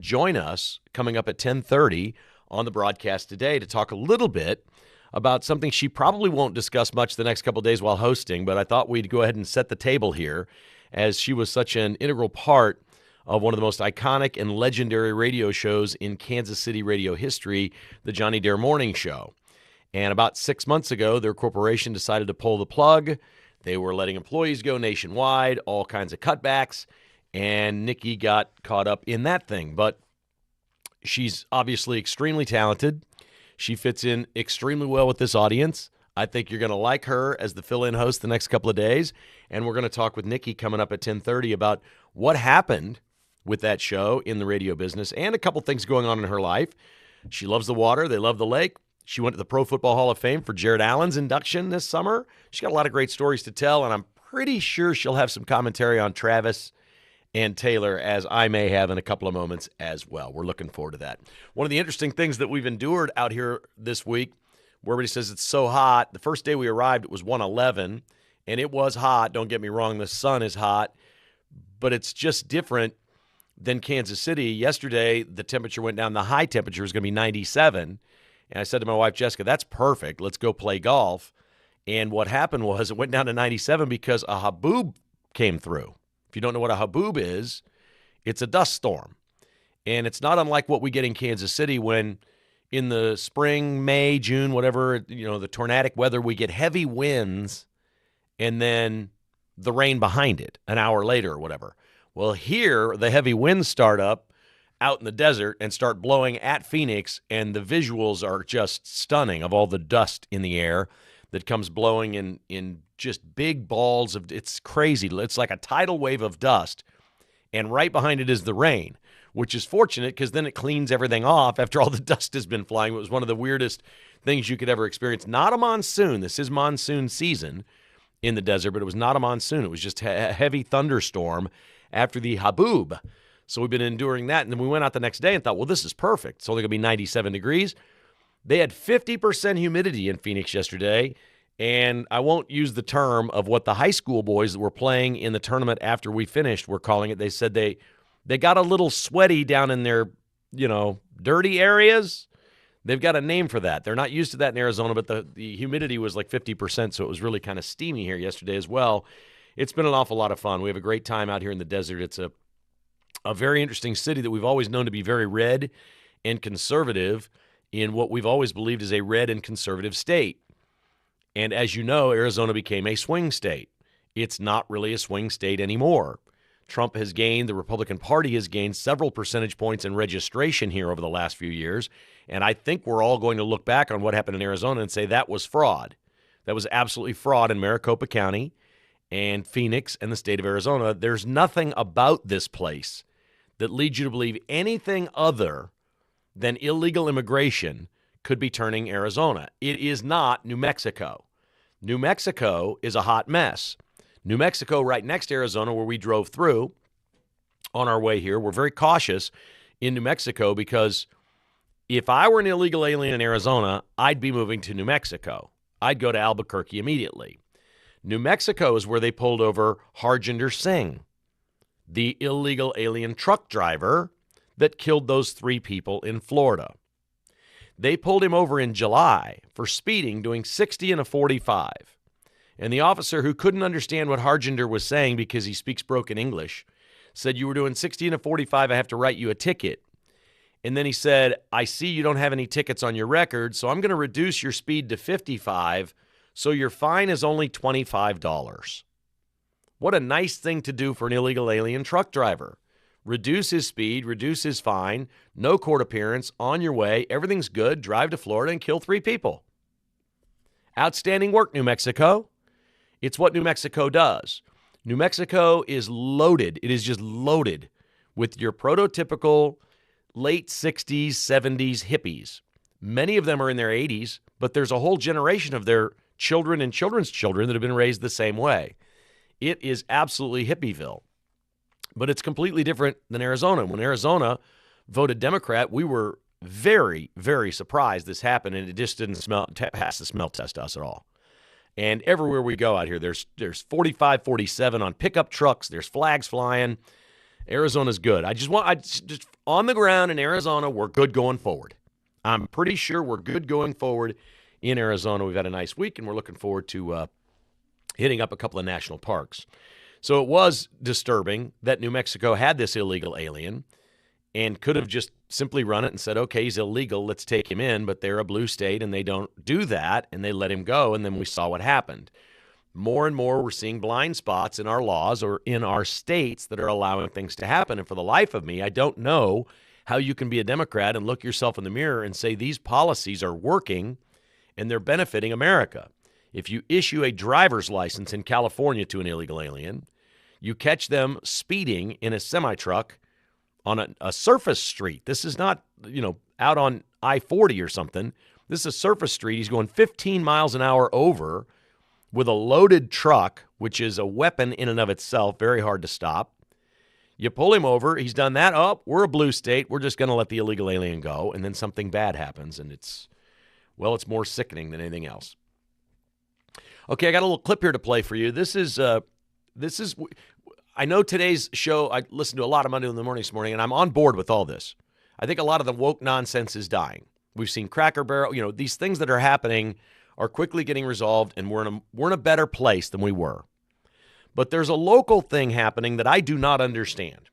join us coming up at 10:30 on the broadcast today to talk a little bit about something she probably won't discuss much the next couple of days while hosting, but I thought we'd go ahead and set the table here as she was such an integral part of one of the most iconic and legendary radio shows in Kansas City radio history, the Johnny Dare Morning Show. And about 6 months ago, their corporation decided to pull the plug. They were letting employees go nationwide, all kinds of cutbacks, and Nikki got caught up in that thing. But she's obviously extremely talented. She fits in extremely well with this audience. I think you're going to like her as the fill-in host the next couple of days. And we're going to talk with Nikki coming up at 10:30 about what happened with that show in the radio business and a couple things going on in her life. She loves the water. They love the lake. She went to the Pro Football Hall of Fame for Jared Allen's induction this summer. She's got a lot of great stories to tell, and I'm pretty sure she'll have some commentary on Travis and Taylor, as I may have in a couple of moments as well. We're looking forward to that. One of the interesting things that we've endured out here this week, where everybody says it's so hot. The first day we arrived, it was 111, and it was hot. Don't get me wrong, the sun is hot, but it's just different than Kansas City. Yesterday, the temperature went down. The high temperature was going to be 97. And I said to my wife, Jessica, that's perfect. Let's go play golf. And what happened was it went down to 97 because a haboob came through. If you don't know what a haboob is, it's a dust storm. And it's not unlike what we get in Kansas City when in the spring, May, June, whatever, the tornadic weather, we get heavy winds and then the rain behind it an hour later or whatever. Well, here, the heavy winds start up out in the desert and start blowing at Phoenix, and the visuals are just stunning of all the dust in the air that comes blowing in just big balls of, it's crazy. It's like a tidal wave of dust, and right behind it is the rain, which is fortunate because then it cleans everything off after all the dust has been flying. It was one of the weirdest things you could ever experience. Not a monsoon. This is monsoon season in the desert, but it was not a monsoon. It was just a heavy thunderstorm after the haboob. So we've been enduring that, and then we went out the next day and thought, well, this is perfect. It's only going to be 97 degrees. They had 50% humidity in Phoenix yesterday, and I won't use the term of what the high school boys that were playing in the tournament after we finished were calling it. They said they got a little sweaty down in their, dirty areas. They've got a name for that. They're not used to that in Arizona, but the humidity was like 50%, so it was really kind of steamy here yesterday as well. It's been an awful lot of fun. We have a great time out here in the desert. It's a very interesting city that we've always known to be very red and conservative in what we've always believed is a red and conservative state. And as you know, Arizona became a swing state. It's not really a swing state anymore. Trump has gained, the Republican Party has gained several percentage points in registration here over the last few years. And I think we're all going to look back on what happened in Arizona and say that was fraud. That was absolutely fraud in Maricopa County and Phoenix and the state of Arizona. There's nothing about this place that leads you to believe anything other than illegal immigration could be turning Arizona. It is not New Mexico. New Mexico is a hot mess. New Mexico, right next to Arizona, where we drove through on our way here, we're very cautious in New Mexico because if I were an illegal alien in Arizona, I'd be moving to New Mexico. I'd go to Albuquerque immediately. New Mexico is where they pulled over Harjinder Singh, the illegal alien truck driver that killed those 3 people in Florida. They pulled him over in July for speeding, doing 60 and a 45. And the officer, who couldn't understand what Harjinder was saying because he speaks broken English, said, "You were doing 60 and a 45, I have to write you a ticket." And then he said, "I see you don't have any tickets on your record, so I'm going to reduce your speed to 55, so your fine is only $25. What a nice thing to do for an illegal alien truck driver. Reduce his speed, reduce his fine, no court appearance, on your way, everything's good, drive to Florida and kill 3 people. Outstanding work, New Mexico. It's what New Mexico does. New Mexico is loaded. It is just loaded with your prototypical late 60s, 70s hippies. Many of them are in their 80s, but there's a whole generation of their children and children's children that have been raised the same way. It is absolutely hippieville. But it's completely different than Arizona. When Arizona voted Democrat, we were very, very surprised this happened, and it just didn't pass the smell test to us at all. And everywhere we go out here, there's 45, 47 on pickup trucks. There's flags flying. Arizona's good. I just on the ground in Arizona, we're good going forward. I'm pretty sure we're good going forward in Arizona. We've had a nice week, and we're looking forward to hitting up a couple of national parks. So it was disturbing that New Mexico had this illegal alien and could have just simply run it and said, okay, he's illegal, let's take him in. But they're a blue state, and they don't do that, and they let him go, and then we saw what happened. More and more, we're seeing blind spots in our laws or in our states that are allowing things to happen. And for the life of me, I don't know how you can be a Democrat and look yourself in the mirror and say these policies are working and they're benefiting America. If you issue a driver's license in California to an illegal alien, you catch them speeding in a semi-truck on a surface street. This is not, out on I-40 or something. This is a surface street. He's going 15 miles an hour over with a loaded truck, which is a weapon in and of itself, very hard to stop. You pull him over. He's done that. Oh, we're a blue state. We're just going to let the illegal alien go. And then something bad happens, and it's more sickening than anything else. Okay, I got a little clip here to play for you. This is I know today's show, I listened to a lot of Monday in the Morning this morning, and I'm on board with all this. I think a lot of the woke nonsense is dying. We've seen Cracker Barrel. These things that are happening are quickly getting resolved, and we're in a better place than we were. But there's a local thing happening that I do not understand.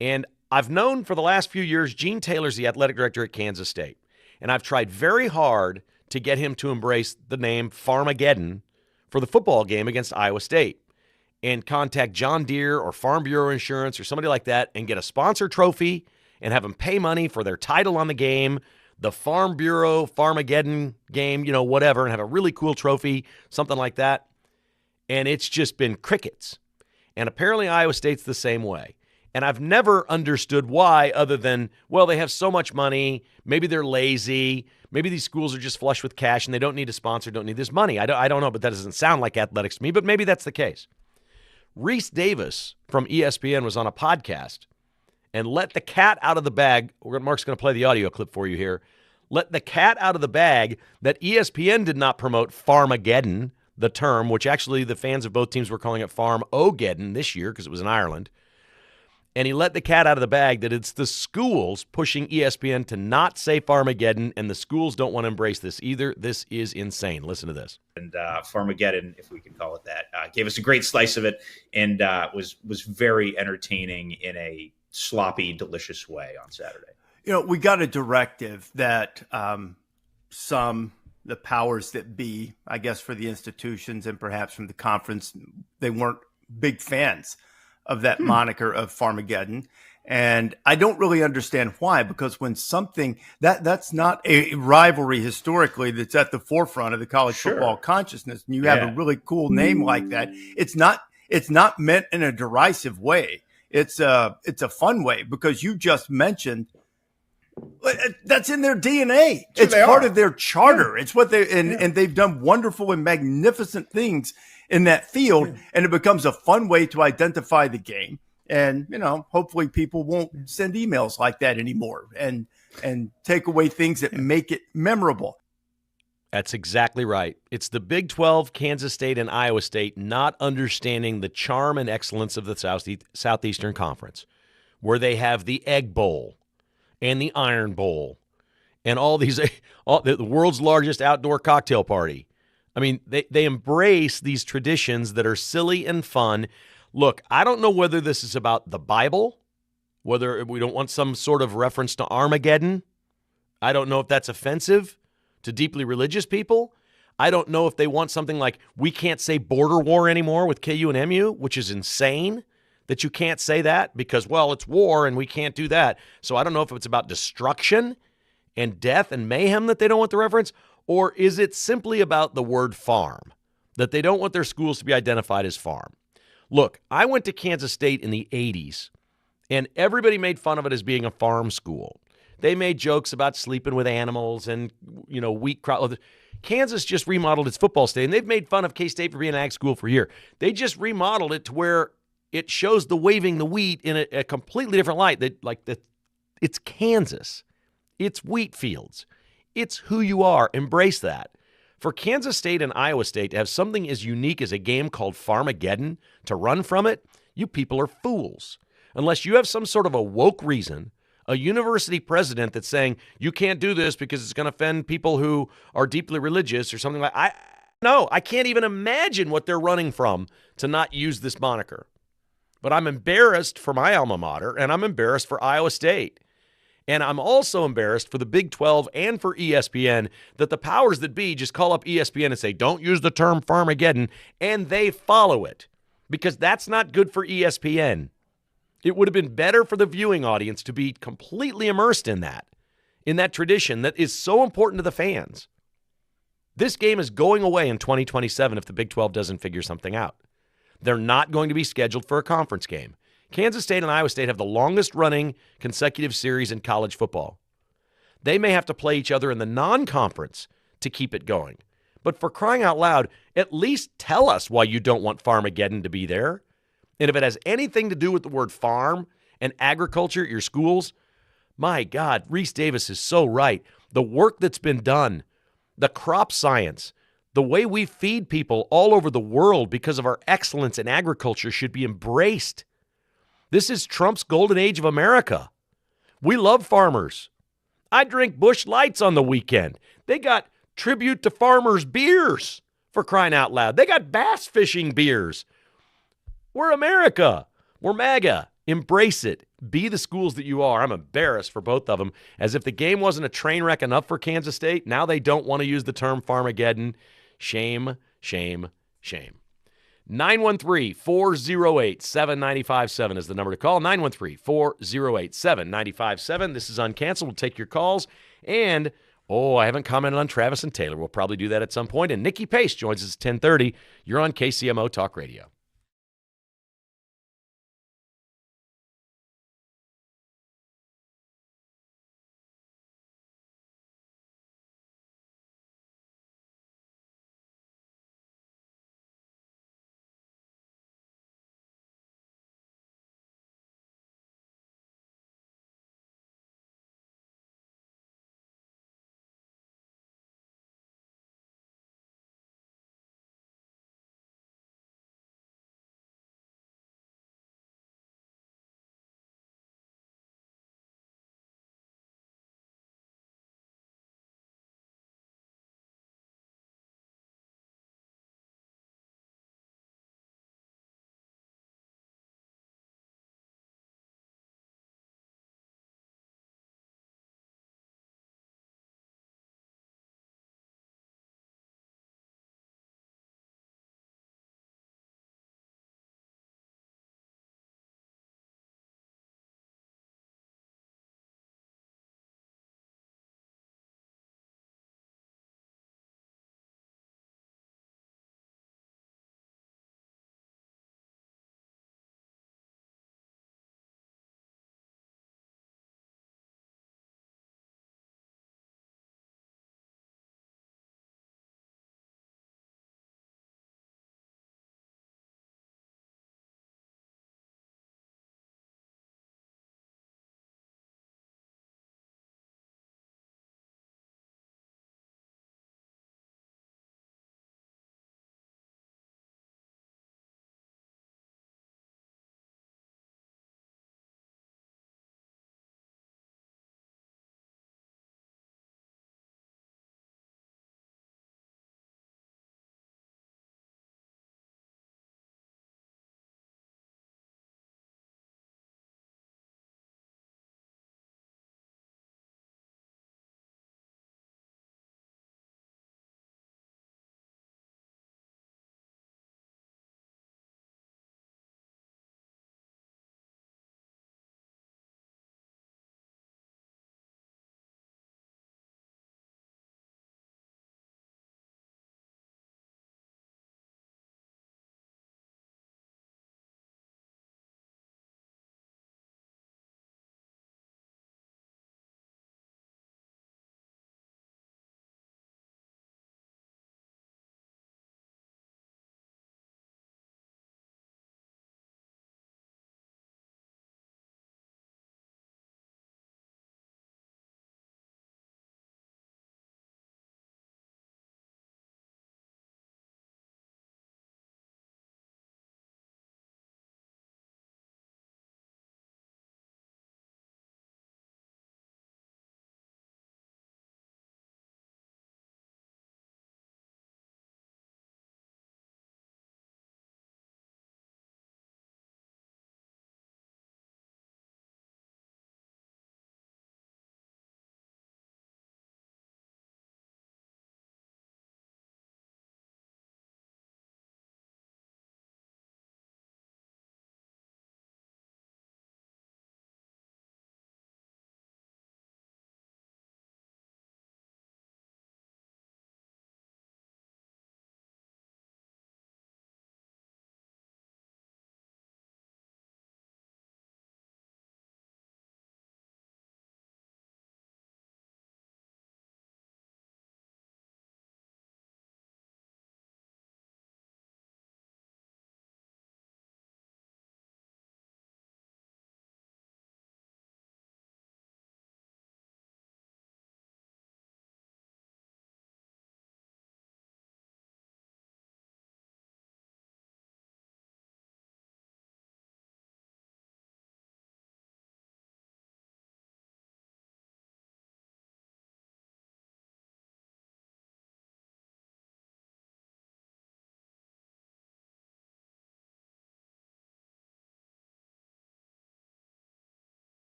And I've known for the last few years, Gene Taylor's the athletic director at Kansas State. And I've tried very hard to get him to embrace the name Farmageddon for the football game against Iowa State and contact John Deere or Farm Bureau Insurance or somebody like that and get a sponsor trophy and have them pay money for their title on the game, the Farm Bureau Farmageddon game, whatever, and have a really cool trophy, something like that. And it's just been crickets. And apparently Iowa State's the same way. And I've never understood why, other than, well, they have so much money, maybe they're lazy, maybe these schools are just flush with cash and they don't need a sponsor, don't need this money. I don't know, but that doesn't sound like athletics to me, but maybe that's the case. Reese Davis from ESPN was on a podcast and let the cat out of the bag. Mark's going to play the audio clip for you here. Let the cat out of the bag that ESPN did not promote Farmageddon, the term, which actually the fans of both teams were calling it Farm-O-Geddon this year because it was in Ireland. And he let the cat out of the bag that it's the schools pushing ESPN to not say Farmageddon, and the schools don't want to embrace this either. This is insane. Listen to this. And Farmageddon, if we can call it that, gave us a great slice of it and was very entertaining in a sloppy, delicious way on Saturday. We got a directive that the powers that be, I guess, for the institutions and perhaps from the conference, they weren't big fans of that moniker of Farmageddon. And I don't really understand why, because when something that's not a rivalry historically that's at the forefront of the college football consciousness, and you have a really cool name like that, it's not meant in a derisive way. It's a fun way, because you just mentioned that's in their DNA. It's part of their charter. It's what and they've done wonderful and magnificent things in that field, and it becomes a fun way to identify the game. And, hopefully people won't send emails like that anymore and take away things that make it memorable. That's exactly right. It's the Big 12, Kansas State, and Iowa State not understanding the charm and excellence of the Southeastern Conference, where they have the Egg Bowl and the Iron Bowl and the world's largest outdoor cocktail party. I mean, they embrace these traditions that are silly and fun. Look, I don't know whether this is about the Bible, whether we don't want some sort of reference to Armageddon. I don't know if that's offensive to deeply religious people. I don't know if they want something like, we can't say border war anymore with KU and MU, which is insane that you can't say that because, well, it's war and we can't do that. So I don't know if it's about destruction and death and mayhem that they don't want the reference, or is it simply about the word farm, that they don't want their schools to be identified as farm? Look, I went to Kansas State in the 80s, and everybody made fun of it as being a farm school. They made jokes about sleeping with animals and, wheat crop. Kansas just remodeled its football stadium. They've made fun of K-State for being an ag school for a year. They just remodeled it to where it shows the waving the wheat in a completely different light. It's Kansas. It's wheat fields. It's who you are. Embrace that. For Kansas State and Iowa State to have something as unique as a game called Farmageddon to run from it, you people are fools. unless you have some sort of a woke reason, a university president that's saying you can't do this because it's going to offend people who are deeply religious or something like No, I can't even imagine what they're running from to not use this moniker. But I'm embarrassed for my alma mater, and I'm embarrassed for Iowa State. And I'm also embarrassed for the Big 12 and for ESPN that the powers that be just call up ESPN and say, don't use the term Farmageddon, and they follow it because that's not good for ESPN. It would have been better for the viewing audience to be completely immersed in that tradition that is so important to the fans. This game is going away in 2027 if the Big 12 doesn't figure something out. They're not going to be scheduled for a conference game. Kansas State and Iowa State have the longest running consecutive series in college football. They may have to play each other in the non-conference to keep it going. But for crying out loud, at least tell us why you don't want Farmageddon to be there. And if it has anything to do with the word farm and agriculture at your schools, my God, Reese Davis is so right. The work that's been done, the crop science, the way we feed people all over the world because of our excellence in agriculture should be embraced. This is Trump's golden age of America. We love farmers. I drink Busch Lights on the weekend. They got tribute to farmers beers, for crying out loud. They got bass fishing beers. We're America. We're MAGA. Embrace it. Be the schools that you are. I'm embarrassed for both of them. As if the game wasn't a train wreck enough for Kansas State, now they don't want to use the term Farmageddon. Shame, shame, shame. 913-408-7957 is the number to call. 913-408-7957. This is Uncanceled. We'll take your calls. And, I haven't commented on Travis and Taylor. We'll probably do that at some point. And Nikki Pace joins us at 10:30. You're on KCMO Talk Radio.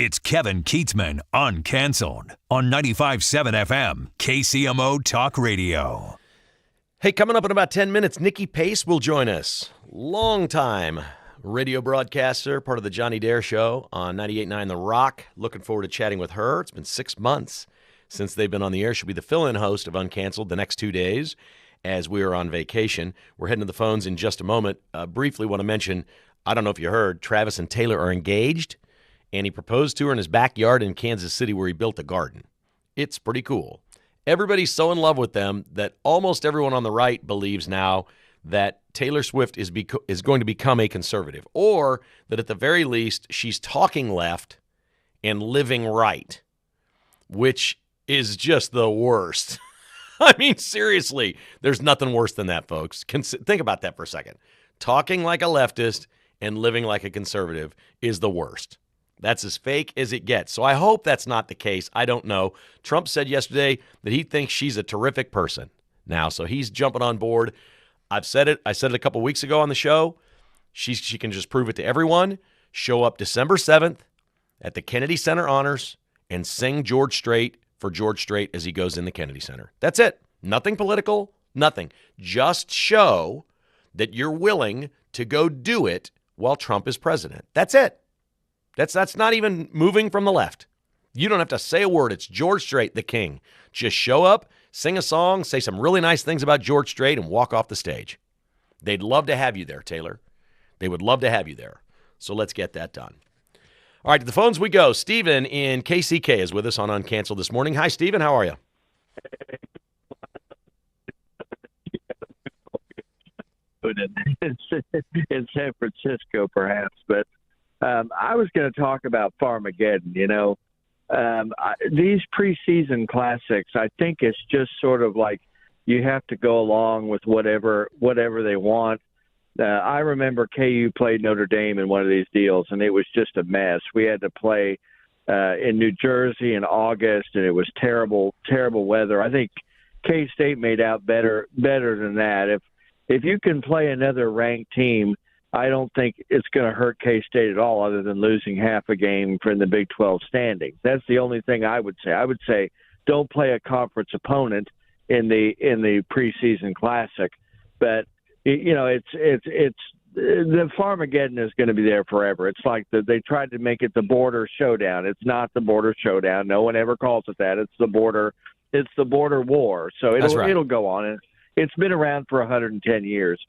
It's Kevin Kietzman, Uncanceled, on 95.7 FM, KCMO Talk Radio. Hey, coming up in about 10 minutes, Nikki Pace will join us. Longtime radio broadcaster, part of the Johnny Dare Show on 98.9 The Rock. Looking forward to chatting with her. It's been 6 months since they've been on the air. She'll be the fill-in host of Uncanceled the next 2 days as we are on vacation. We're heading to the phones in just a moment. Briefly want to mention, I don't know if you heard, Travis and Taylor are engaged, and he proposed to her in his backyard in Kansas City where he built a garden. It's pretty cool. Everybody's so in love with them that almost everyone on the right believes now that Taylor Swift is going to become a conservative, or that at the very least she's talking left and living right, which is just the worst. I mean, seriously, there's nothing worse than that, folks. Think about that for a second. Talking like a leftist and living like a conservative is the worst. That's as fake as it gets. So I hope that's not the case. I don't know. Trump said yesterday that he thinks she's a terrific person now, so he's jumping on board. I've said it. I said it a couple weeks ago on the show. She can just prove it to everyone. Show up December 7th at the Kennedy Center Honors and sing George Strait for George Strait as he goes in the Kennedy Center. That's it. Nothing political, nothing. Just show that you're willing to go do it while Trump is president. That's it. That's not even moving from the left. You don't have to say a word. It's George Strait, the king. Just show up, sing a song, say some really nice things about George Strait, and walk off the stage. They'd love to have you there, Taylor. They would love to have you there. So let's get that done. All right, to the phones we go. Stephen in KCK is with us on Uncanceled this morning. Hi, Stephen. How are you? In San Francisco, perhaps, but I was going to talk about Farmageddon. These preseason classics, I think it's just sort of like you have to go along with whatever they want. I remember KU played Notre Dame in one of these deals, and it was just a mess. We had to play in New Jersey in August, and it was terrible, terrible weather. I think K-State made out better than that. If you can play another ranked team, I don't think it's going to hurt K-State at all, other than losing half a game from the Big 12 standings. That's the only thing I would say. I would say don't play a conference opponent in the preseason classic. But it's the Farmageddon is going to be there forever. It's like they tried to make it the border showdown. It's not the border showdown. No one ever calls it that. It's the border war. So it'll go on. It's been around for 110 years.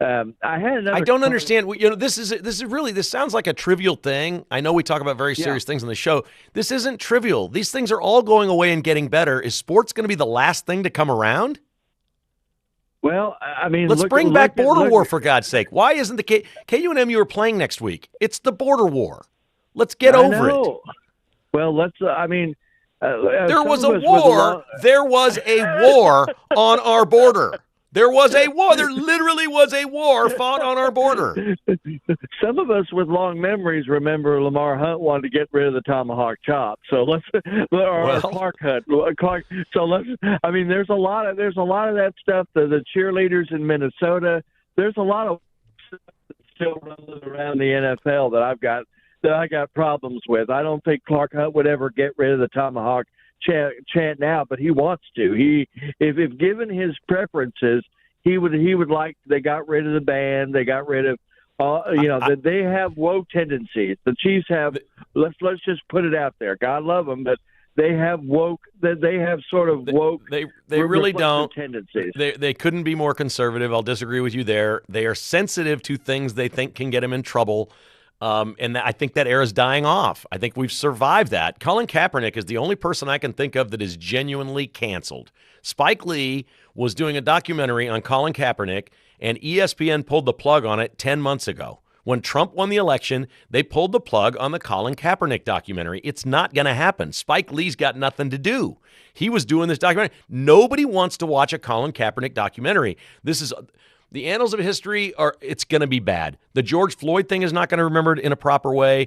I don't understand. This sounds like a trivial thing. I know we talk about very serious things on the show. This isn't trivial. These things are all going away and getting better. Is sports going to be the last thing to come around? Well, I mean, let's bring back border war, for God's sake. Why isn't the KU and MU are playing next week? It's the border war. Let's get over it. Well, let's. There was a war. There was a war on our border. There was a war. There literally was a war fought on our border. Some of us with long memories remember Lamar Hunt wanted to get rid of the tomahawk chop. So Clark Hunt. So let's. I mean, there's a lot of that stuff. The cheerleaders in Minnesota. There's a lot of stuff that's still running around the NFL that I got problems with. I don't think Clark Hunt would ever get rid of the tomahawk chant now, but he wants to. If given his preferences, he would like. They got rid of the band. They got rid of. They have woke tendencies. The Chiefs have. Let's just put it out there. God love them, but they have woke. They have sort of woke. They really don't. Tendencies. They couldn't be more conservative. I'll disagree with you there. They are sensitive to things they think can get them in trouble. And I think that era is dying off. I think we've survived that. Colin Kaepernick is the only person I can think of that is genuinely canceled. Spike Lee was doing a documentary on Colin Kaepernick, and ESPN pulled the plug on it 10 months ago. When Trump won the election, they pulled the plug on the Colin Kaepernick documentary. It's not going to happen. Spike Lee's got nothing to do. He was doing this documentary. Nobody wants to watch a Colin Kaepernick documentary. This is... The annals of history it's going to be bad. The George Floyd thing is not going to be remembered in a proper way.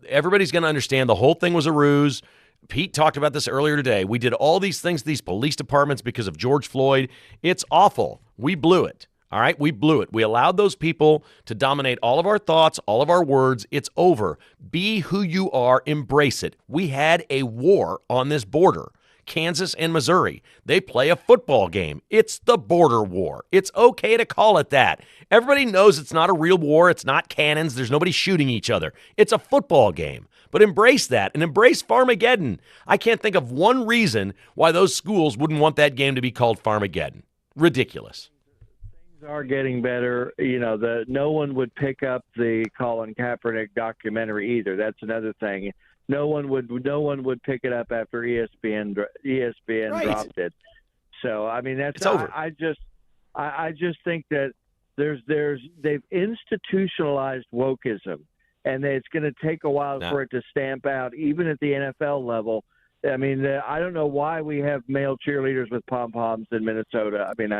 Everybody's going to understand the whole thing was a ruse. Pete talked about this earlier today. We did all these things to these police departments because of George Floyd. It's awful. We blew it. All right, we blew it. We allowed those people to dominate all of our thoughts, all of our words. It's over. Be who you are, embrace it. We had a war on this border. Kansas and Missouri, they play a football game. It's the border war. It's okay to call it that. Everybody knows it's not a real war. It's not cannons. There's nobody shooting each other. It's a football game. But embrace that and embrace Farmageddon. I can't think of one reason why those schools wouldn't want that game to be called Farmageddon. Ridiculous. Are getting better. No one would pick up the Colin Kaepernick documentary either. That's another thing. No one would pick it up after ESPN Right. dropped it. So I mean It's over. I just think that they've institutionalized wokeism, and it's going to take a while for it to stamp out, even at the NFL level. I mean, I don't know why we have male cheerleaders with pom-poms in Minnesota. I mean,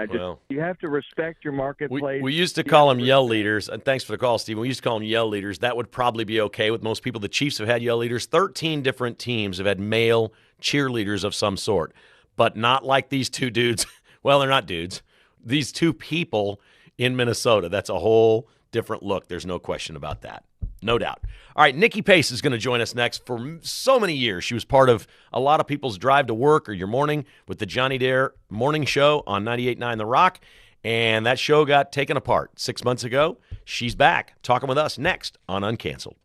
you have to respect your marketplace. We used to call them yell leaders, and thanks for the call, Stephen. We used to call them yell leaders. That would probably be okay with most people. The Chiefs have had yell leaders. 13 different teams have had male cheerleaders of some sort, but not like these two dudes. Well, they're not dudes. These two people in Minnesota. That's a whole different look. There's no question about that. No doubt. All right, Nikki Pace is going to join us next. For so many years, she was part of a lot of people's drive to work or your morning with the Johnny Dare morning show on 98.9 The Rock, and that show got taken apart 6 months ago. She's back talking with us next on Uncanceled.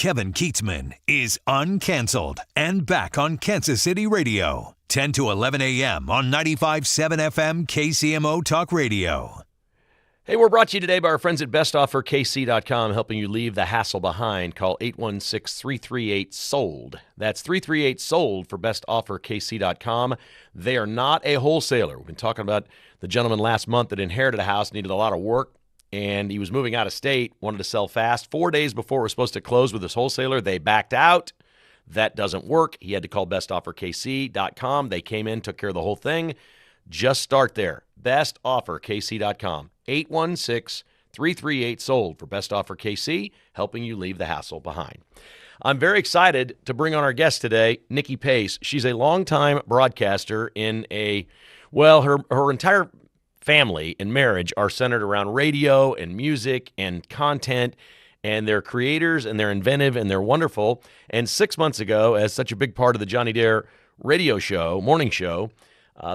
Kevin Kietzman is Uncanceled and back on Kansas City Radio. 10 to 11 a.m. on 95.7 FM KCMO Talk Radio. Hey, we're brought to you today by our friends at bestofferkc.com, helping you leave the hassle behind. Call 816-338-SOLD. That's 338-SOLD for bestofferkc.com. They are not a wholesaler. We've been talking about the gentleman last month that inherited a house, needed a lot of work, and he was moving out of state, wanted to sell fast. 4 days before we're supposed to close with this wholesaler, they backed out. That doesn't work. He had to call bestofferkc.com. They came in, took care of the whole thing. Just start there. bestofferkc.com. 816-338-SOLD for Best Offer KC, helping you leave the hassle behind. I'm very excited to bring on our guest today, Nikki Pace. She's a longtime broadcaster in her entire family and marriage are centered around radio and music and content, and they're creators and they're inventive and they're wonderful. And 6 months ago, as such a big part of the Johnny Dare radio show, morning show,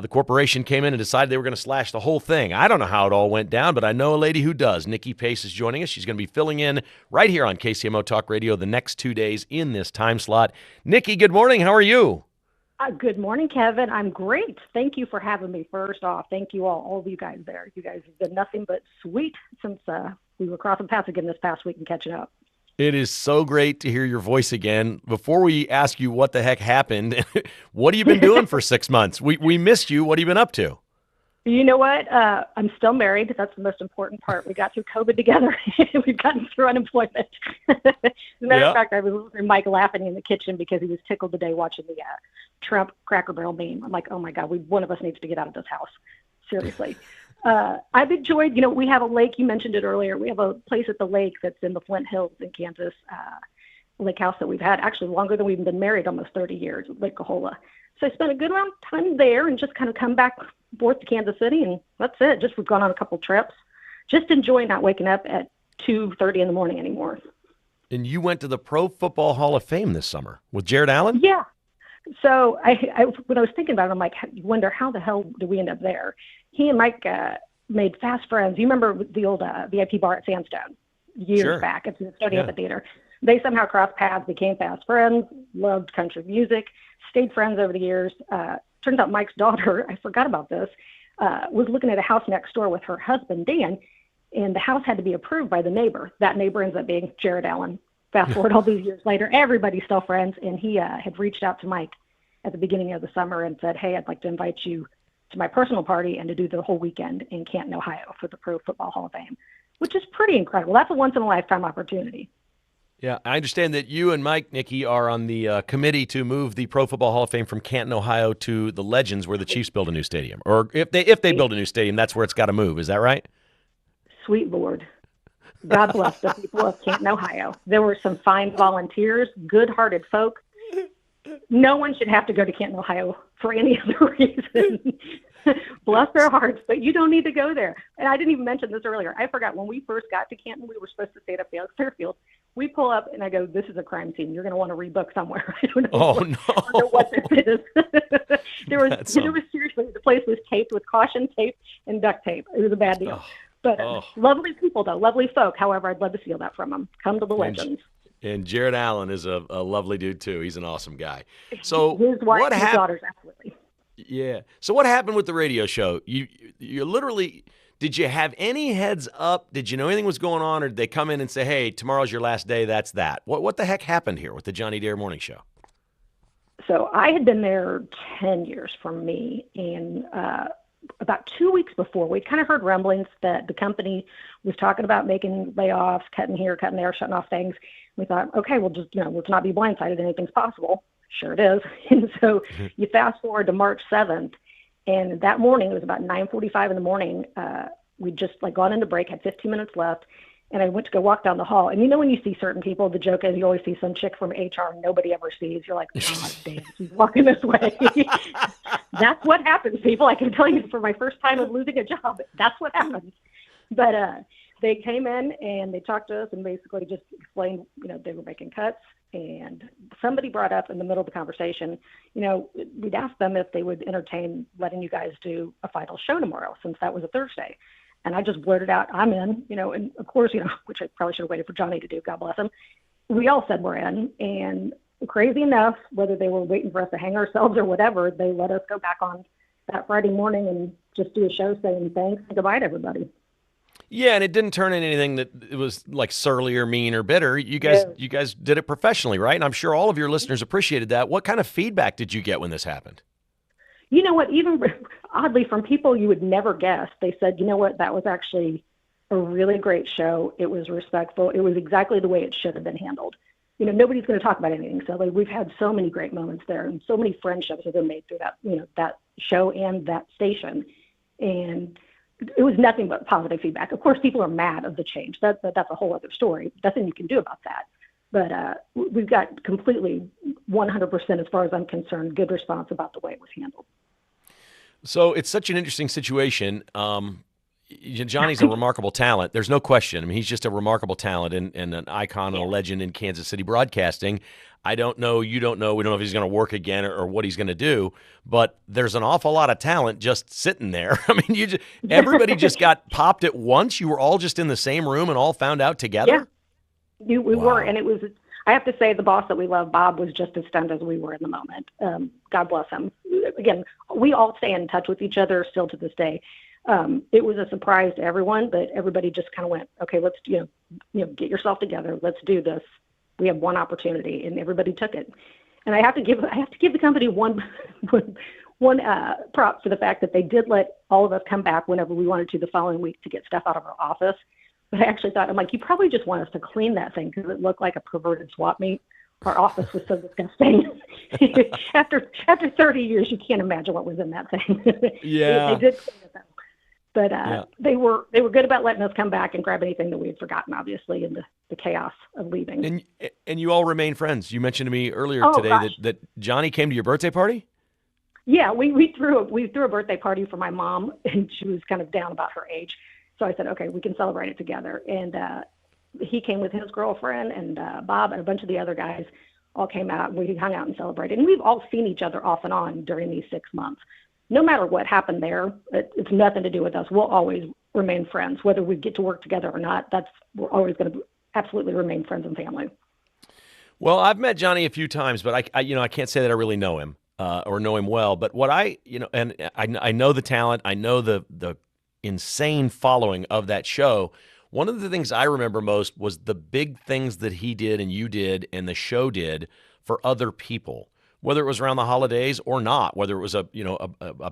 the corporation came in and decided they were going to slash the whole thing. I don't know how it all went down, but I know a lady who does. Nikki Pace is joining us. She's going to be filling in right here on KCMO Talk Radio the next 2 days in this time slot. Nikki, good morning. How are you? Good morning, Kevin. I'm great. Thank you for having me. First off, thank you all of you guys there. You guys have been nothing but sweet since we were crossing paths again this past week and catching up. It is so great to hear your voice again. Before we ask you what the heck happened, what have you been doing for 6 months? We missed you. What have you been up to? You know what? I'm still married. That's the most important part. We got through COVID together. We've gotten through unemployment. As a matter of fact, I was listening to Mike laughing in the kitchen because he was tickled today watching the Trump Cracker Barrel meme. I'm like, oh my God, one of us needs to get out of this house. Seriously. I've enjoyed, we have a lake. You mentioned it earlier. We have a place at the lake that's in the Flint Hills in Kansas, lake house that we've had actually longer than we've been married, almost 30 years, Lake Cahola. So I spent a good amount of time there and just kind of come back forth to Kansas City, and that's it. We've gone on a couple trips. Just enjoy not waking up at 2:30 in the morning anymore. And you went to the Pro Football Hall of Fame this summer with Jared Allen? Yeah. So when I was thinking about it, I'm like, I wonder how the hell did we end up there? He and Mike made fast friends. You remember the old VIP bar at Sandstone years back at the Stony Amphitheater? They somehow crossed paths, became fast friends, loved country music, stayed friends over the years. Turns out Mike's daughter, I forgot about this, was looking at a house next door with her husband, Dan, and the house had to be approved by the neighbor. That neighbor ends up being Jared Allen. Fast forward all these years later, everybody's still friends, and he had reached out to Mike at the beginning of the summer and said, hey, I'd like to invite you to my personal party and to do the whole weekend in Canton, Ohio for the Pro Football Hall of Fame, which is pretty incredible. That's a once-in-a-lifetime opportunity. Yeah, I understand that you and Mike, Nikki, are on the committee to move the Pro Football Hall of Fame from Canton, Ohio to the Legends where the Chiefs build a new stadium. Or if they build a new stadium, that's where it's got to move. Is that right? Sweet Lord. God bless the people of Canton, Ohio. There were some fine volunteers, good-hearted folk. No one should have to go to Canton, Ohio for any other reason. Bless their hearts, but you don't need to go there. And I didn't even mention this earlier. I forgot when we first got to Canton, we were supposed to stay at Fairfield. We pull up and I go, this is a crime scene. You're going to want to rebook somewhere. I don't know what this is. there was seriously, the place was taped with caution tape and duct tape. It was a bad deal. But lovely people, though, lovely folk. However, I'd love to steal that from them. Come to the Legends. And Jared Allen is a lovely dude, too. He's an awesome guy. So his wife and his daughters, absolutely. Yeah. So what happened with the radio show? You literally, did you have any heads up? Did you know anything was going on? Or did they come in and say, hey, tomorrow's your last day, that's that? What the heck happened here with the Johnny Dare Morning Show? So I had been there 10 years for me, and about 2 weeks before, we'd kind of heard rumblings that the company was talking about making layoffs, cutting here, cutting there, shutting off things. We thought, okay, we'll just, let's not be blindsided. Anything's possible. Sure it is. And so you fast forward to March 7th, and that morning, it was about 9:45 in the morning. We'd just gone into break, had 15 minutes left, and I went to go walk down the hall. And when you see certain people, the joke is you always see some chick from HR nobody ever sees. You're like, God damn, she's walking this way. That's what happens, people. I can tell you for my first time of losing a job, that's what happens. But they came in and they talked to us and basically just explained, they were making cuts. And somebody brought up in the middle of the conversation, we'd asked them if they would entertain letting you guys do a final show tomorrow, since that was a Thursday. And I just blurted out, I'm in, and of course, which I probably should have waited for Johnny to do, God bless him. we all said we're in. And crazy enough, whether they were waiting for us to hang ourselves or whatever, they let us go back on that Friday morning and just do a show saying thanks and goodbye to everybody. Yeah, and it didn't turn into anything that it was like surly or mean or bitter. You guys did it professionally, right? And I'm sure all of your listeners appreciated that. What kind of feedback did you get when this happened? You know what, even oddly from people you would never guess, they said, you know what, that was actually a really great show. It was respectful. It was exactly the way it should have been handled. You know, nobody's going to talk about anything silly. We've had so many great moments there, and so many friendships have been made through that, you know, that show and that station. And it was nothing but positive feedback. Of course, people are mad of the change. That's a whole other story. Nothing you can do about that. But we've got completely 100%, as far as I'm concerned, good response about the way it was handled. So it's such an interesting situation. Johnny's a remarkable talent. There's no question. I mean, he's just a remarkable talent and an icon and a legend in Kansas City broadcasting. I don't know. You don't know. We don't know if he's going to work again or what he's going to do. But there's an awful lot of talent just sitting there. I mean, everybody just got popped at once. You were all just in the same room and all found out together? Yeah, we were. And it was, I have to say, the boss that we love, Bob, was just as stunned as we were in the moment. God bless him. Again, we all stay in touch with each other still to this day. It was a surprise to everyone, but everybody just kind of went, okay, let's, get yourself together. Let's do this. We have one opportunity, and everybody took it. And I have to give the company one prop for the fact that they did let all of us come back whenever we wanted to the following week to get stuff out of our office. But I actually thought, I'm like, you probably just want us to clean that thing because it looked like a perverted swap meet. Our office was so disgusting. After 30 years, you can't imagine what was in that thing. Yeah. They did clean it though. But they were good about letting us come back and grab anything that we had forgotten, obviously, in the chaos of leaving. And you all remain friends. You mentioned to me earlier today that Johnny came to your birthday party? Yeah, we threw a birthday party for my mom, and she was kind of down about her age. So I said, okay, we can celebrate it together. And he came with his girlfriend, and Bob and a bunch of the other guys all came out, and we hung out and celebrated. And we've all seen each other off and on during these 6 months. No matter what happened there, it's nothing to do with us. We'll always remain friends, whether we get to work together or not. We're always going to absolutely remain friends and family. Well, I've met Johnny a few times, but I can't say that I really know him or know him well. But what I know the talent, I know the insane following of that show. One of the things I remember most was the big things that he did and you did and the show did for other people, whether it was around the holidays or not, whether it was a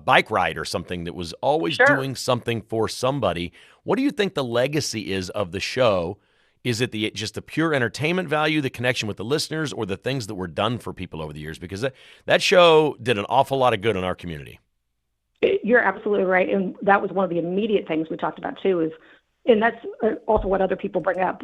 bike ride or something that was always doing something for somebody. What do you think the legacy is of the show? Is it just the pure entertainment value, the connection with the listeners, or the things that were done for people over the years? Because that show did an awful lot of good in our community. You're absolutely right. And that was one of the immediate things we talked about too, and that's also what other people bring up.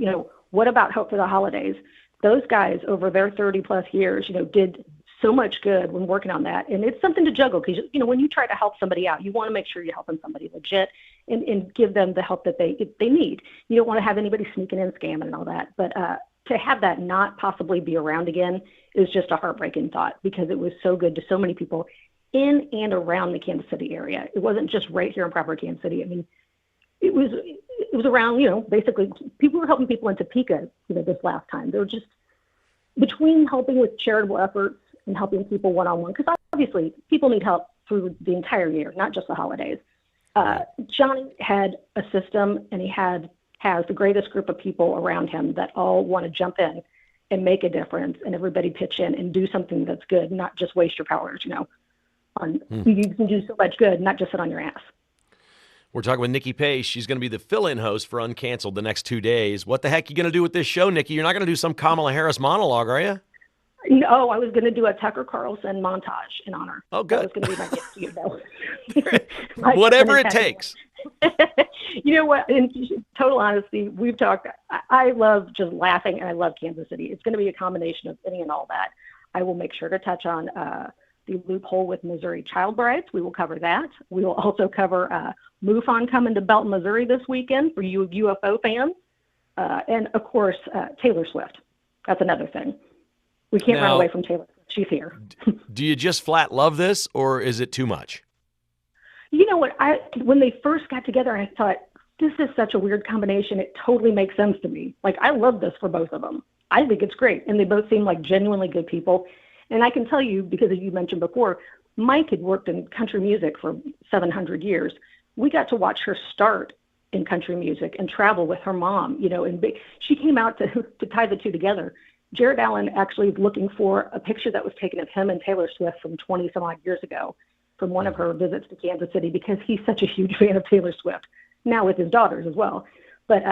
What about Hope for the Holidays? Those guys over their 30 plus years, did so much good when working on that. And it's something to juggle because, when you try to help somebody out, you want to make sure you're helping somebody legit and give them the help that they need. You don't want to have anybody sneaking in, scamming and all that. But to have that not possibly be around again is just a heartbreaking thought because it was so good to so many people in and around the Kansas City area. It wasn't just right here in proper Kansas City. I mean, it was around, basically people were helping people in Topeka, this last time. They were just between helping with charitable efforts and helping people one-on-one, because obviously people need help through the entire year, not just the holidays. Johnny had a system, and he has the greatest group of people around him that all want to jump in and make a difference, and everybody pitch in and do something that's good, not just waste your powers, You can do so much good, not just sit on your ass. We're talking with Nikki Pace. She's going to be the fill-in host for Uncanceled the next 2 days. What the heck are you going to do with this show, Nikki? You're not going to do some Kamala Harris monologue, are you? No, I was going to do a Tucker Carlson montage in honor. Oh, good. That was going to be my gift to you, though. Whatever it takes. You know what? In total honesty, we've talked. I love just laughing, and I love Kansas City. It's going to be a combination of any and all that. I will make sure to touch on the loophole with Missouri child brides. We will cover that. We will also cover MUFON coming to Belton, Missouri this weekend for you UFO fans. And, of course, Taylor Swift. That's another thing. We can't run away from Taylor. She's here. Do you just flat love this, or is it too much? You know what? When they first got together, I thought, this is such a weird combination. It totally makes sense to me. Like, I love this for both of them. I think it's great. And they both seem like genuinely good people. And I can tell you, because as you mentioned before, Mike had worked in country music for 700 years. We got to watch her start in country music and travel with her mom, and she came out to tie the two together. Jared Allen actually is looking for a picture that was taken of him and Taylor Swift from 20 some odd years ago from one of her visits to Kansas City, because he's such a huge fan of Taylor Swift, now with his daughters as well. But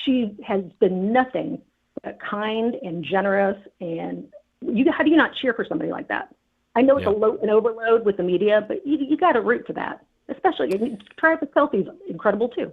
she has been nothing but kind and generous. And how do you not cheer for somebody like that? I know it's an overload with the media, but you got to root for that. Especially, Travis Kelce's incredible too.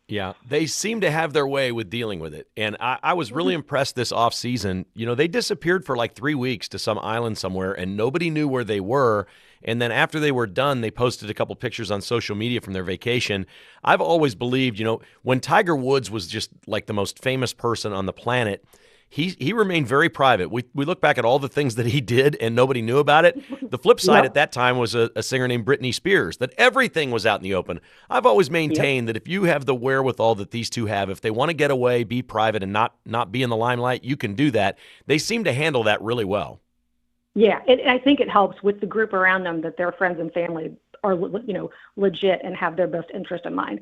Yeah, they seem to have their way with dealing with it. And I was really impressed this offseason. They disappeared for like 3 weeks to some island somewhere, and nobody knew where they were. And then after they were done, they posted a couple pictures on social media from their vacation. I've always believed, when Tiger Woods was just like the most famous person on the planet, he remained very private. We look back at all the things that he did and nobody knew about it. The flip side at that time was a singer named Britney Spears, that everything was out in the open. I've always maintained that if you have the wherewithal that these two have, if they want to get away, be private, and not be in the limelight, you can do that. They seem to handle that really well. Yeah, and I think it helps with the group around them that their friends and family are, legit and have their best interest in mind.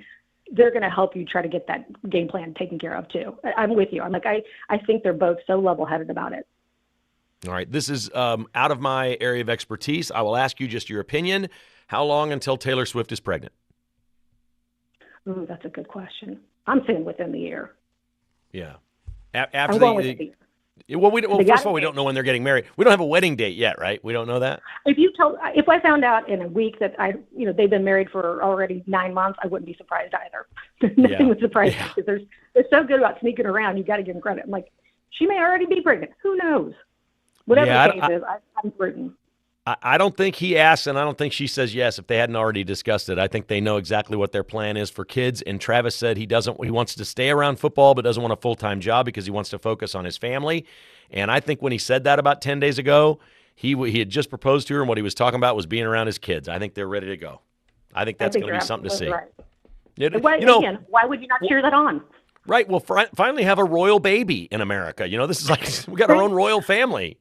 They're going to help you try to get that game plan taken care of too. I'm with you. I think they're both so level-headed about it. All right. This is out of my area of expertise. I will ask you just your opinion. How long until Taylor Swift is pregnant? Ooh, that's a good question. I'm saying within the year. Yeah. I'm going with the year. Well, first of all, we don't know when they're getting married. We don't have a wedding date yet, right? We don't know that. If I found out in a week that they've been married for already 9 months, I wouldn't be surprised either. Nothing would surprise me, because they're so good about sneaking around. You got to give them credit. I'm like, she may already be pregnant. Who knows? Whatever the case is, I'm rooting. I don't think he asks, and I don't think she says yes if they hadn't already discussed it. I think they know exactly what their plan is for kids. And Travis said he wants to stay around football, but doesn't want a full-time job because he wants to focus on his family. And I think when he said that about 10 days ago, he had just proposed to her, and what he was talking about was being around his kids. I think they're ready to go. I think that's going to be something to see. Right. Why would you not cheer that on? Right. We'll finally have a royal baby in America. This is like we got our own royal family.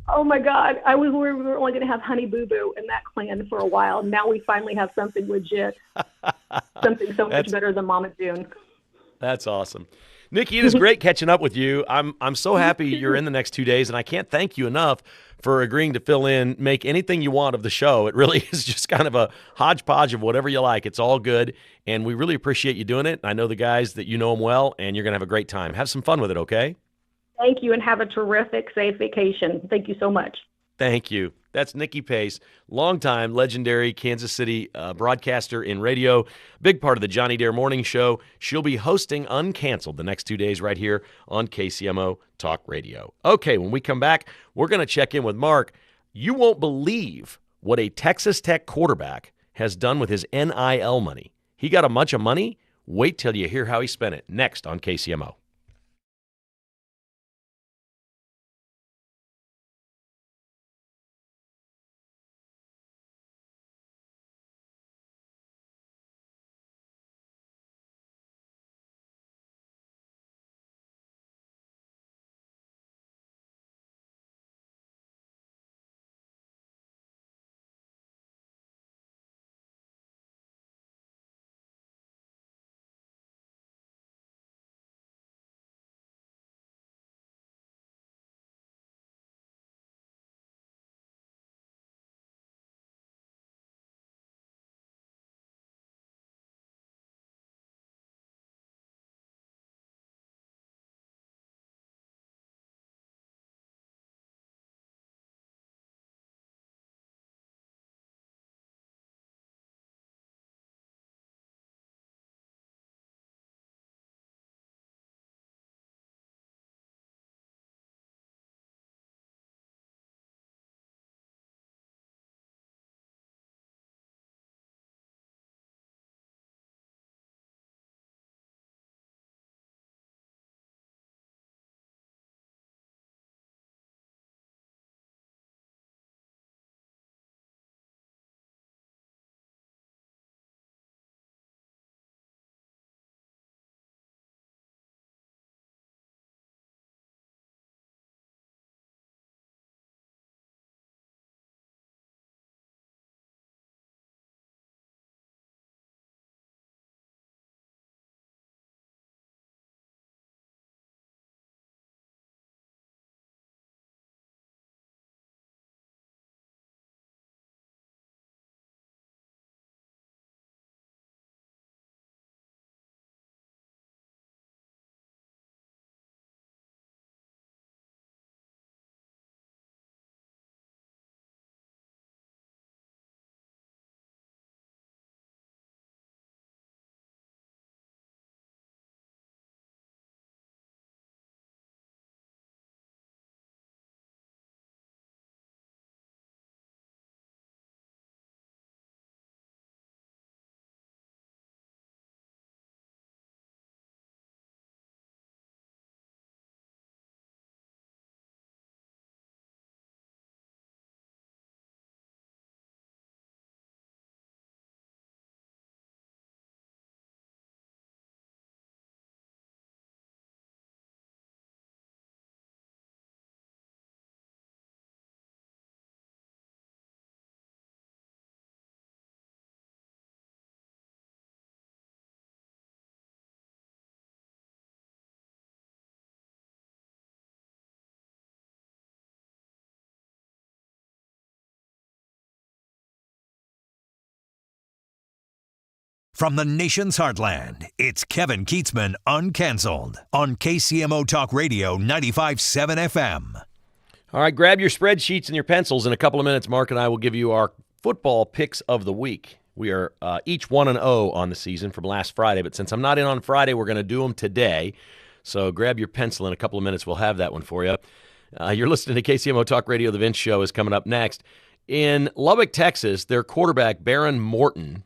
Oh my God! We were only going to have Honey Boo Boo in that clan for a while. Now we finally have something legit, something so much better than Mama June. That's awesome, Nikki. It is great catching up with you. I'm so happy you're in the next 2 days, and I can't thank you enough for agreeing to fill in, make anything you want of the show. It really is just kind of a hodgepodge of whatever you like. It's all good, and we really appreciate you doing it. I know the guys that you know them well, and you're going to have a great time. Have some fun with it, okay? Thank you, and have a terrific, safe vacation. Thank you so much. Thank you. That's Nikki Pace, longtime legendary Kansas City broadcaster in radio, big part of the Johnny Dare Morning Show. She'll be hosting Uncanceled the next 2 days right here on KCMO Talk Radio. Okay, when we come back, we're going to check in with Mark. You won't believe what a Texas Tech quarterback has done with his NIL money. He got a bunch of money. Wait till you hear how he spent it. Next on KCMO. From the nation's heartland, it's Kevin Kietzman Uncanceled on KCMO Talk Radio 95.7 FM. All right, grab your spreadsheets and your pencils. In a couple of minutes, Mark and I will give you our football picks of the week. We are each 1-0 on the season from last Friday, but since I'm not in on Friday, we're going to do them today. So grab your pencil. In a couple of minutes, we'll have that one for you. You're listening to KCMO Talk Radio. The Vince Show is coming up next. In Lubbock, Texas, their quarterback, Baron Morton,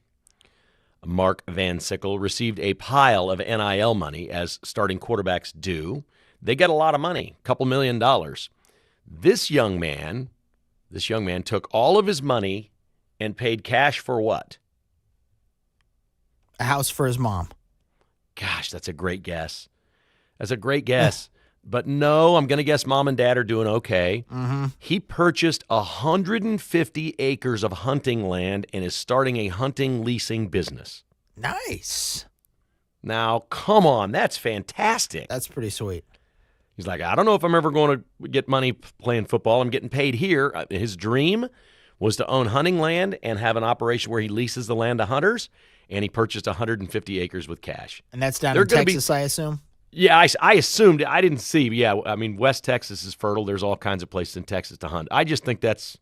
Mark Van Sickle, received a pile of NIL money, as starting quarterbacks do. They get a lot of money, a couple $1 million. This young man took all of his money and paid cash for what? A house for his mom. Gosh, that's a great guess. But no, I'm going to guess mom and dad are doing okay. Mm-hmm. He purchased 150 acres of hunting land and is starting a hunting leasing business. Nice. Now, come on, that's fantastic. That's pretty sweet. He's like, I don't know if I'm ever going to get money playing football. I'm getting paid here. His dream was to own hunting land and have an operation where he leases the land to hunters, and he purchased 150 acres with cash. And that's down in Texas, I assume? Yeah, I assumed. I didn't see. Yeah, I mean, West Texas is fertile. There's all kinds of places in Texas to hunt. I just think that's,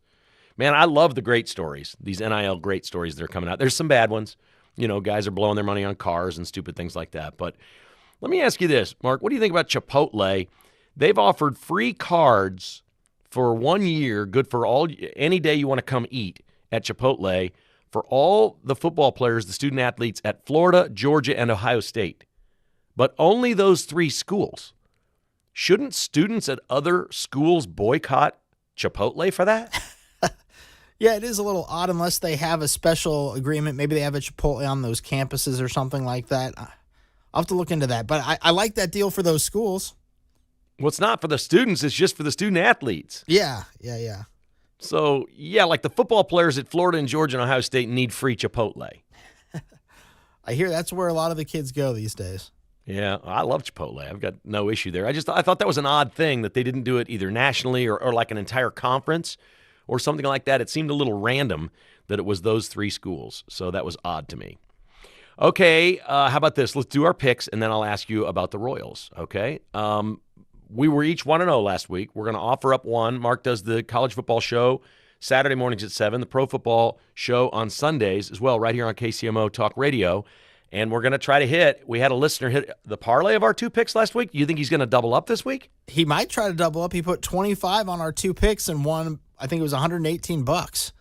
man, I love the great stories, these NIL great stories that are coming out. There's some bad ones. You know, guys are blowing their money on cars and stupid things like that. But let me ask you this, Mark. What do you think about Chipotle? They've offered free cards for 1 year, good for any day you want to come eat at Chipotle, for all the football players, the student athletes at Florida, Georgia, and Ohio State. But only those three schools. Shouldn't students at other schools boycott Chipotle for that? Yeah, it is a little odd unless they have a special agreement. Maybe they have a Chipotle on those campuses or something like that. I'll have to look into that. But I like that deal for those schools. Well, it's not for the students. It's just for the student athletes. Yeah. So, yeah, like the football players at Florida and Georgia and Ohio State need free Chipotle. I hear that's where a lot of the kids go these days. Yeah, I love Chipotle. I've got no issue there. I thought that was an odd thing that they didn't do it either nationally or like an entire conference or something like that. It seemed a little random that it was those three schools. So that was odd to me. Okay, how about this? Let's do our picks, and then I'll ask you about the Royals, okay? We were each 1-0 last week. We're going to offer up one. Mark does the college football show Saturday mornings at 7, the pro football show on Sundays as well, right here on KCMO Talk Radio. And we're going to try to hit. We had a listener hit the parlay of our two picks last week. You think he's going to double up this week? He might try to double up. He put 25 on our two picks and won, I think it was $118.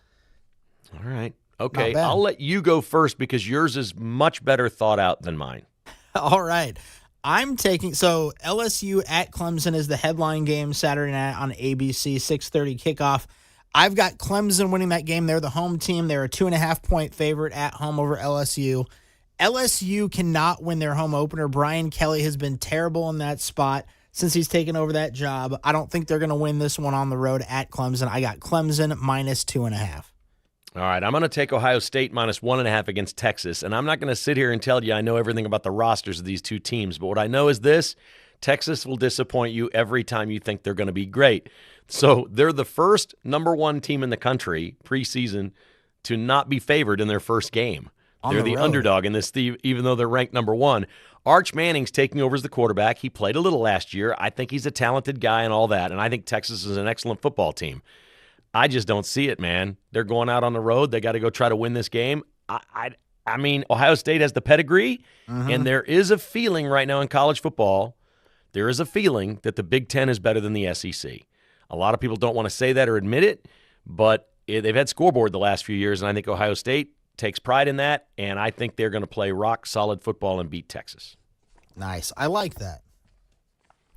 All right. Okay, I'll let you go first because yours is much better thought out than mine. All right. I'm taking, so LSU at Clemson is the headline game Saturday night on ABC, 6:30 kickoff. I've got Clemson winning that game. They're the home team. They're a 2.5-point favorite at home over LSU. LSU cannot win their home opener. Brian Kelly has been terrible in that spot since he's taken over that job. I don't think they're going to win this one on the road at Clemson. I got Clemson minus 2.5. All right, I'm going to take Ohio State minus 1.5 against Texas, and I'm not going to sit here and tell you I know everything about the rosters of these two teams, but what I know is this: Texas will disappoint you every time you think they're going to be great. So they're the first number one team in the country preseason to not be favored in their first game. They're the underdog in this, even though they're ranked number one. Arch Manning's taking over as the quarterback. He played a little last year. I think he's a talented guy and all that, and I think Texas is an excellent football team. I just don't see it, man. They're going out on the road. They got to go try to win this game. I mean, Ohio State has the pedigree, and there is a feeling right now in college football, there is a feeling that the Big Ten is better than the SEC. A lot of people don't want to say that or admit it, but they've had scoreboard the last few years, and I think Ohio State takes pride in that, and I think they're going to play rock-solid football and beat Texas. Nice. I like that.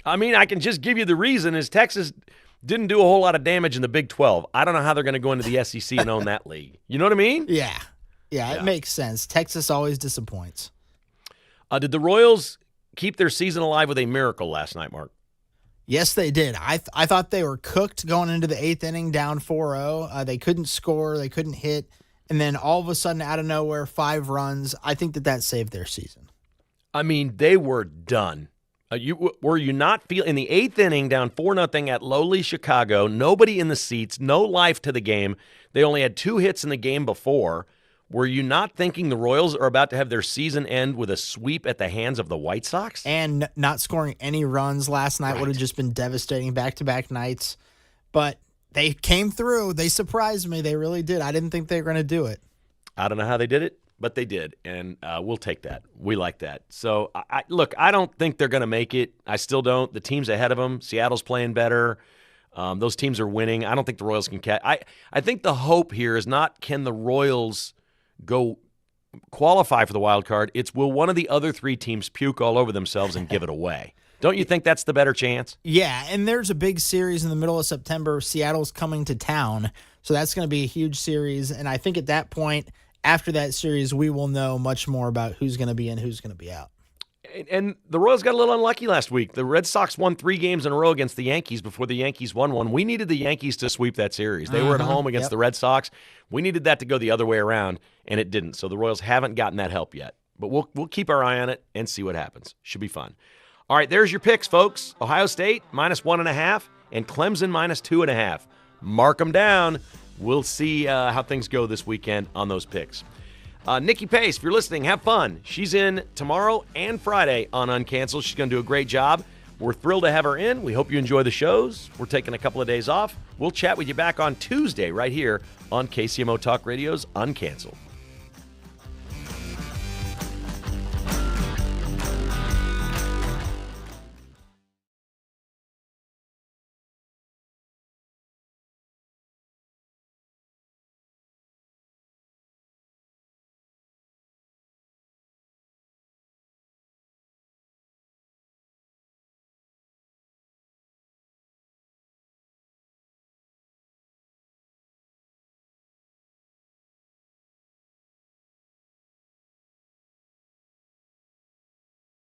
I mean, I can just give you the reason is Texas didn't do a whole lot of damage in the Big 12. I don't know how they're going to go into the SEC and own that league. You know what I mean? Yeah, it makes sense. Texas always disappoints. Did the Royals keep their season alive with a miracle last night, Mark? Yes, they did. I thought they were cooked going into the 8th inning down 4-0. They couldn't score. They couldn't hit. And then all of a sudden, out of nowhere, 5 runs. I think that saved their season. I mean, they were done. Were you not feeling in the 8th inning down 4-0 at lowly Chicago, nobody in the seats, no life to the game. They only had 2 hits in the game before. Were you not thinking the Royals are about to have their season end with a sweep at the hands of the White Sox? And not scoring any runs last night would have just been devastating, back-to-back nights. But they came through. They surprised me. They really did. I didn't think they were going to do it. I don't know how they did it, but they did, and we'll take that. We like that. So, look, I don't think they're going to make it. I still don't. The team's ahead of them. Seattle's playing better. Those teams are winning. I don't think the Royals can catch. I think the hope here is not can the Royals go qualify for the wild card. It's will one of the other three teams puke all over themselves and give it away. Don't you think that's the better chance? Yeah, and there's a big series in the middle of September. Seattle's coming to town, so that's going to be a huge series. And I think at that point, after that series, we will know much more about who's going to be in, who's going to be out. And the Royals got a little unlucky last week. The Red Sox won 3 games in a row against the Yankees before the Yankees won one. We needed the Yankees to sweep that series. They were at home against the Red Sox. We needed that to go the other way around, and it didn't. So the Royals haven't gotten that help yet. But we'll keep our eye on it and see what happens. Should be fun. All right, there's your picks, folks. Ohio State -1.5 and Clemson -2.5. Mark them down. We'll see how things go this weekend on those picks. Nikki Pace, if you're listening, have fun. She's in tomorrow and Friday on Uncanceled. She's going to do a great job. We're thrilled to have her in. We hope you enjoy the shows. We're taking a couple of days off. We'll chat with you back on Tuesday right here on KCMO Talk Radio's Uncanceled.